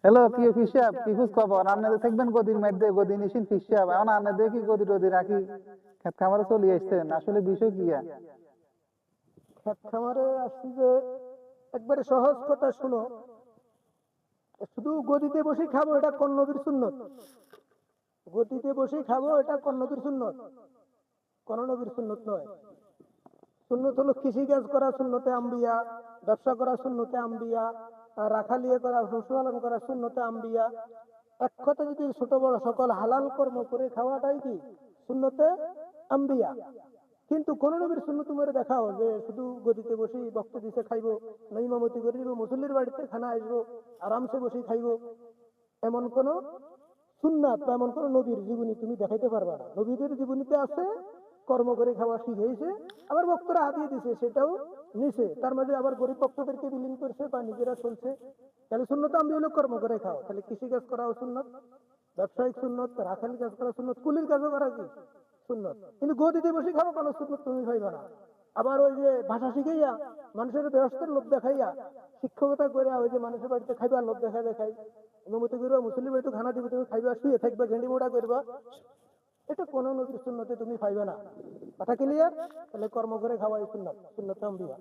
Hello, কি হিসাব, কি খোঁজ খবর? আপনাদের থাকবেন গদির মধ্যে, গদি নিশিন হিসাব। এখন আপনাদের কি গদি টদি রাখি খেত খামারে চলে আসছেন, আসলে বিষয় কি? ক্ষেত খামারে আসছি যে একবারে সহজ কথা শুনো, শুধু গদিতে বসে খাবো এটা কোন নবীর সুন্নত? গদিতে বসে খাবো এটা কোন নবীর সুন্নত? কোন নবীর সুন্নত নয়। সুন্নত হলো কৃষি কাজ করা সুন্নতে আম্বিয়া, ব্যবসা করা সুন্নতে আম্বিয়া, রাখালিয়ে করা, পশুপালন করা সুন্নতে আম্বিয়া। এক কথা যদি ছোট বড় সকল হালাল কর্ম করে খাওয়াটাই কি সুন্নতে আম্বিয়া। কিন্তু কোন নবীর সুন্নত তোমার দেখাও যে শুধু গদিতে বসে বক্ত দিতে খাইবো, না ইমামতি করে দিব, মুসল্লির বাড়িতে খানা আসবো, আরামসে বসে খাইবো, এমন কোন সুন্নাত বা এমন কোন নবীর জীবনী তুমি দেখাইতে পারবা না। নবীদের জীবনীতে আছে কর্ম করে খাওয়া শিখেছে, আবার বক্তরা হাতিয়ে দিছে সেটাও নিছে, তার মাঝে আবার গরিব ভক্তদেরকে বিলীন করছে বা নিজেরা চলছে। তাহলে সুন্নত আমি হলো কর্ম করে খাও, তাহলে কৃষি কাজ করাও সুন্নত, ব্যবসায়িক সুন্নত, রাখালি কাজ করা সুন্নত, কুলির কাজও করা কি সুন্নত। কিন্তু গদিতে বসে খাবো কোনো সুন্নত তুমি পাইবা না। আবার ওই যে ভাষা শিখাইয়া মানুষের ব্যবস্থার লোভ দেখাইয়া শিক্ষকতা করে ওই যে মানুষের বাড়িতে খাইবা লোভ দেখা দেখাই, অনুমতি করবা, মুসলিম বাড়িতে খানা দিবে, তুমি খাইবা, শুয়ে থাকবা, ঘেন্ডি মোড়া করবা, এটা কোন নবীর সুন্নতে তুমি পাইবে না। কথা ক্লিয়ার? তাহলে কর্ম করে খাওয়াই সুন্নত, সুন্নত আম্বিয়া।